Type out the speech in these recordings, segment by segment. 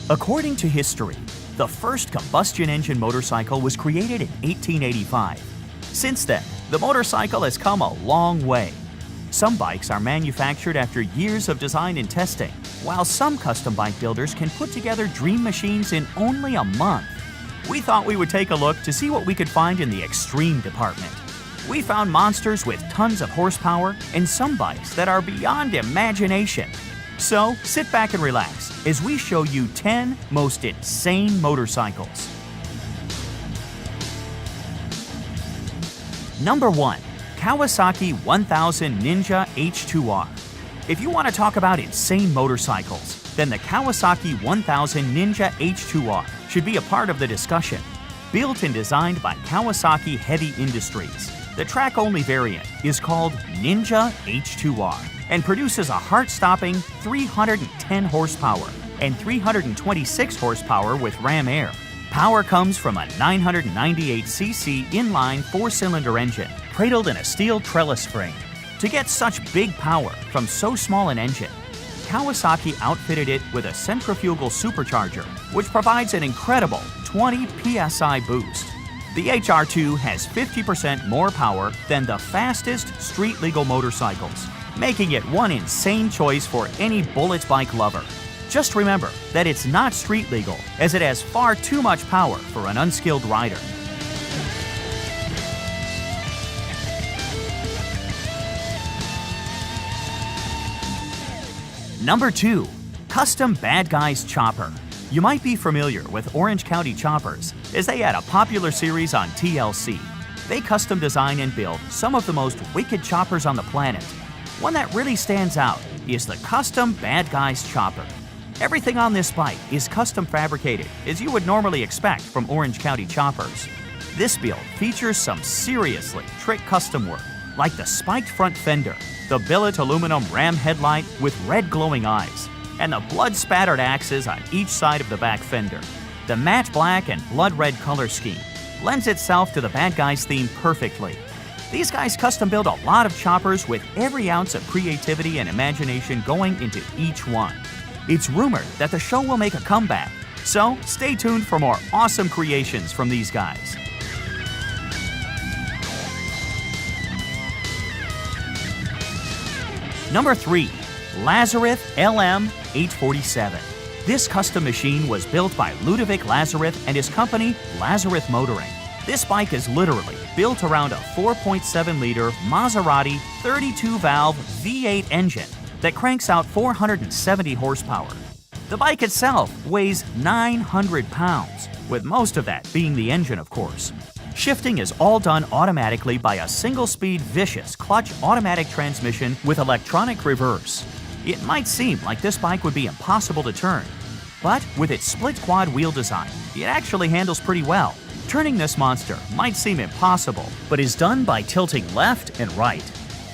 According to history, the first combustion engine motorcycle was created in 1885. Since then, the motorcycle has come a long way. Some bikes are manufactured after years of design and testing, while some custom bike builders can put together dream machines in only a month. We thought we would take a look to see what we could find in the extreme department. We found monsters with tons of horsepower and some bikes that are beyond imagination. So sit back and relax as we show you 10 most insane motorcycles. Number 1. Kawasaki 1000 Ninja H2R. If you want to talk about insane motorcycles, then the Kawasaki 1000 Ninja H2R should be a part of the discussion. Built and designed by Kawasaki Heavy Industries, the track-only variant is called Ninja H2R and produces a heart-stopping 310 horsepower and 326 horsepower with Ram Air. Power comes from a 998cc inline four-cylinder engine cradled in a steel trellis frame. To get such big power from so small an engine, Kawasaki outfitted it with a centrifugal supercharger, which provides an incredible 20 psi boost. The HR2 has 50% more power than the fastest street-legal motorcycles, making it one insane choice for any bullet bike lover. Just remember that it's not street legal, as it has far too much power for an unskilled rider. Number 2. Custom Bad Guys Chopper. You might be familiar with Orange County Choppers, as they had a popular series on TLC. They custom design and build some of the most wicked choppers on the planet. One that really stands out is the Custom Bad Guys Chopper. Everything on this bike is custom fabricated, as you would normally expect from Orange County Choppers. This build features some seriously trick custom work, like the spiked front fender, the billet aluminum ram headlight with red glowing eyes, and the blood-spattered axes on each side of the back fender. The matte black and blood red color scheme lends itself to the Bad Guys theme perfectly. These guys custom build a lot of choppers with every ounce of creativity and imagination going into each one. It's rumored that the show will make a comeback, so stay tuned for more awesome creations from these guys. Number 3. Lazareth LM847. This custom machine was built by Ludovic Lazareth and his company, Lazareth Motoring. This bike is literally built around a 4.7-liter Maserati 32-valve V8 engine that cranks out 470 horsepower. The bike itself weighs 900 pounds, with most of that being the engine, of course. Shifting is all done automatically by a single-speed vicious clutch automatic transmission with electronic reverse. It might seem like this bike would be impossible to turn, but with its split quad wheel design, it actually handles pretty well. Turning this monster might seem impossible, but is done by tilting left and right.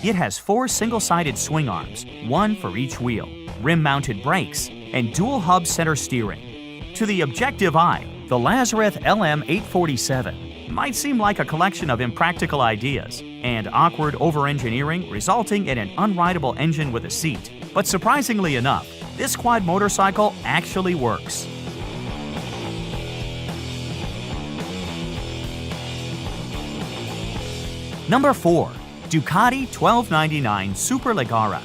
It has 4 single-sided swing arms, one for each wheel, rim-mounted brakes, and dual-hub center steering. To the objective eye, the Lazareth LM847 might seem like a collection of impractical ideas and awkward over-engineering resulting in an unrideable engine with a seat. But surprisingly enough, this quad motorcycle actually works. Number 4. Ducati 1299 Superleggera.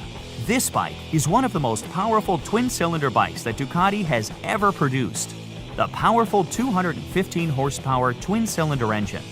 This bike is one of the most powerful twin-cylinder bikes that Ducati has ever produced. The powerful 215 horsepower twin-cylinder engine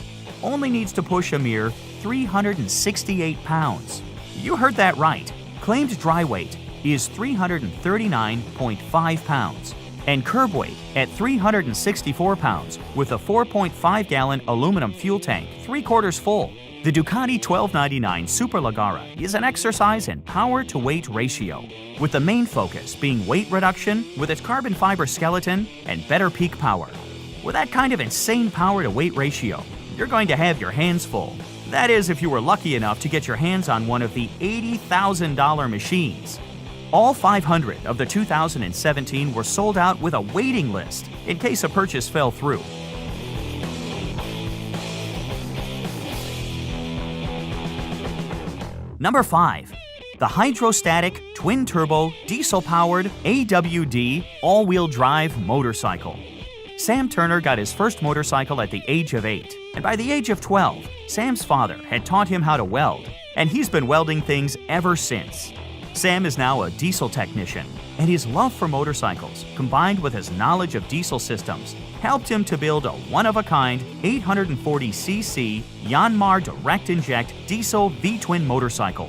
only needs to push a mere 368 pounds. You heard that right. Claimed dry weight is 339.5 pounds and curb weight at 364 pounds with a 4.5-gallon aluminum fuel tank 3/4 full. The Ducati 1299 Superleggera is an exercise in power-to-weight ratio, with the main focus being weight reduction with its carbon fiber skeleton and better peak power. With that kind of insane power-to-weight ratio, you're going to have your hands full. That is, if you were lucky enough to get your hands on one of the $80,000 machines. All 500 of the 2017 were sold out with a waiting list in case a purchase fell through. Number 5. the hydrostatic, twin-turbo, diesel-powered AWD all-wheel drive motorcycle. Sam Turner got his first motorcycle at the age of 8, and by the age of 12, Sam's father had taught him how to weld, and he's been welding things ever since. Sam is now a diesel technician, and his love for motorcycles, combined with his knowledge of diesel systems, helped him to build a one-of-a-kind 840cc Yanmar Direct Inject Diesel V-twin motorcycle.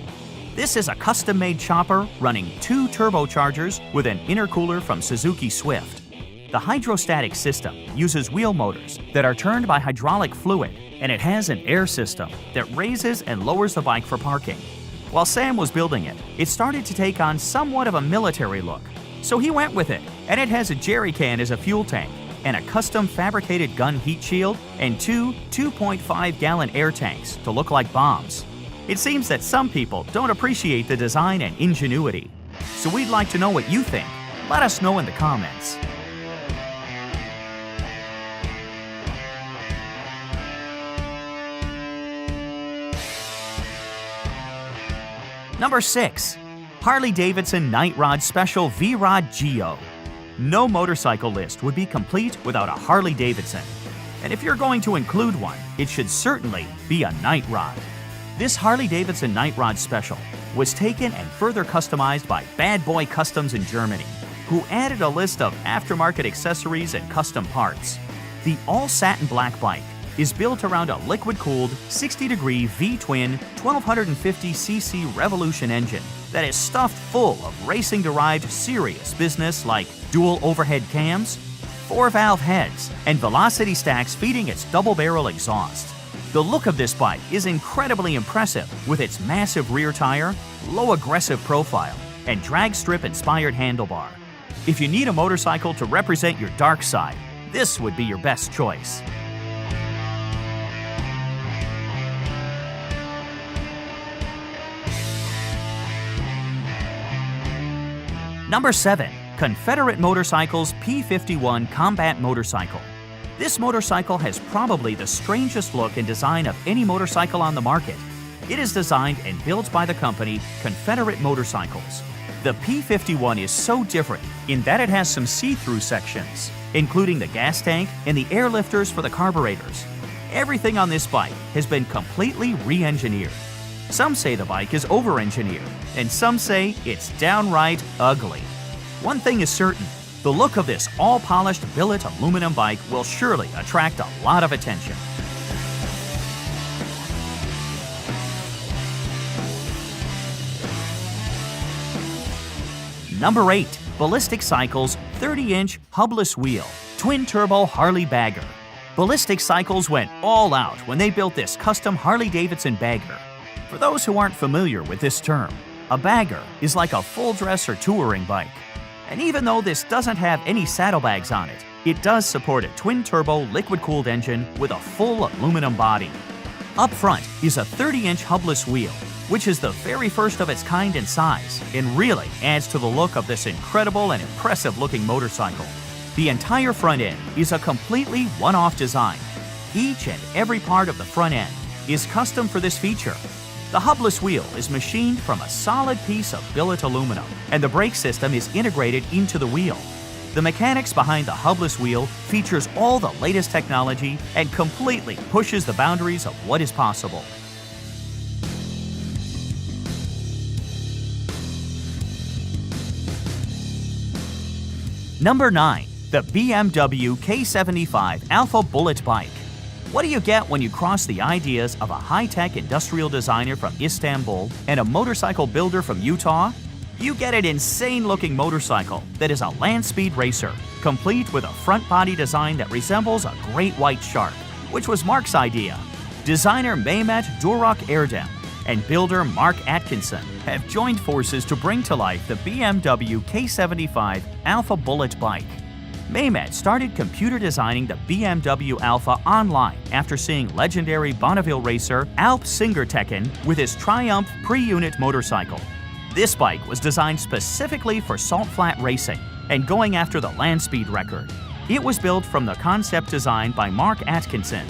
This is a custom-made chopper running 2 turbochargers with an intercooler from Suzuki Swift. The hydrostatic system uses wheel motors that are turned by hydraulic fluid, and it has an air system that raises and lowers the bike for parking. While Sam was building it, it started to take on somewhat of a military look, so he went with it, and it has a jerry can as a fuel tank, and a custom fabricated gun heat shield, and 2 2.5-gallon air tanks to look like bombs. It seems that some people don't appreciate the design and ingenuity. So we'd like to know what you think. Let us know in the comments. Number 6. Harley-Davidson Night Rod Special V-Rod Geo. No motorcycle list would be complete without a Harley-Davidson. And if you're going to include one, it should certainly be a Night Rod. This Harley-Davidson Night Rod Special was taken and further customized by Bad Boy Customs in Germany, who added a list of aftermarket accessories and custom parts. The all-satin black bike is built around a liquid-cooled 60-degree V-twin 1250cc Revolution engine that is stuffed full of racing-derived serious business like dual overhead cams, 4-valve heads, and velocity stacks feeding its double-barrel exhaust. The look of this bike is incredibly impressive with its massive rear tire, low aggressive profile, and drag strip-inspired handlebar. If you need a motorcycle to represent your dark side, this would be your best choice. Number 7. Confederate Motorcycles P-51 Combat Motorcycle. This motorcycle has probably the strangest look and design of any motorcycle on the market. It is designed and built by the company Confederate Motorcycles. The P-51 is so different in that it has some see-through sections, including the gas tank and the air lifters for the carburetors. Everything on this bike has been completely re-engineered. Some say the bike is over-engineered, and some say it's downright ugly. One thing is certain, the look of this all-polished billet aluminum bike will surely attract a lot of attention. Number 8. Ballistic Cycles 30-inch hubless wheel, twin-turbo Harley Bagger. Ballistic Cycles went all out when they built this custom Harley-Davidson bagger. For those who aren't familiar with this term, a bagger is like a full-dress or touring bike. And even though this doesn't have any saddlebags on it, it does support a twin-turbo liquid-cooled engine with a full aluminum body. Up front is a 30-inch hubless wheel, which is the very first of its kind in size and really adds to the look of this incredible and impressive-looking motorcycle. The entire front end is a completely one-off design. Each and every part of the front end is custom for this feature. The hubless wheel is machined from a solid piece of billet aluminum, and the brake system is integrated into the wheel. The mechanics behind the hubless wheel features all the latest technology and completely pushes the boundaries of what is possible. Number 9. The BMW K75 Alpha Bullet Bike. What do you get when you cross the ideas of a high-tech industrial designer from Istanbul and a motorcycle builder from Utah? You get an insane-looking motorcycle that is a land speed racer, complete with a front body design that resembles a great white shark, which was Mark's idea. Designer Mehmet Durak Erdem and builder Mark Atkinson have joined forces to bring to life the BMW K75 Alpha Bullet Bike. Mehmet started computer designing the BMW Alpha online after seeing legendary Bonneville racer Alp Singertekken with his Triumph pre-unit motorcycle. This bike was designed specifically for salt flat racing and going after the land speed record. It was built from the concept design by Mark Atkinson.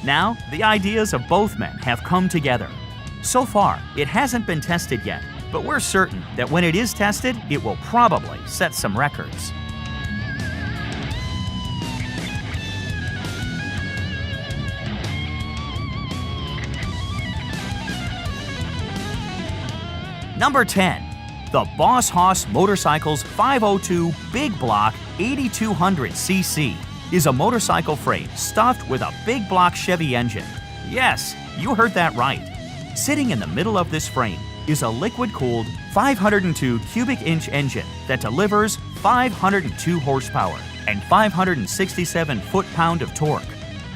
Now, the ideas of both men have come together. So far, it hasn't been tested yet, but we're certain that when it is tested, it will probably set some records. Number 10. The Boss Hoss Motorcycles 502 Big Block 8200cc is a motorcycle frame stuffed with a big block Chevy engine. Yes, you heard that right. Sitting in the middle of this frame is a liquid-cooled 502 cubic inch engine that delivers 502 horsepower and 567 foot-pound of torque.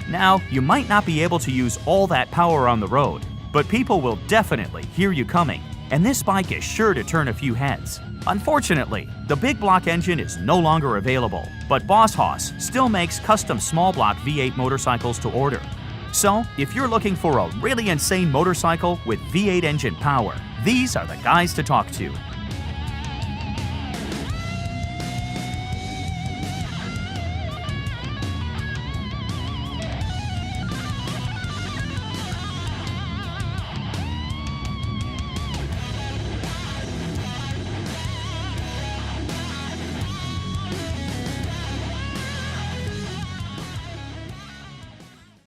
Now, you might not be able to use all that power on the road, but people will definitely hear you coming, and this bike is sure to turn a few heads. Unfortunately, the big block engine is no longer available, but Boss Hoss still makes custom small block V8 motorcycles to order. So, if you're looking for a really insane motorcycle with V8 engine power, these are the guys to talk to.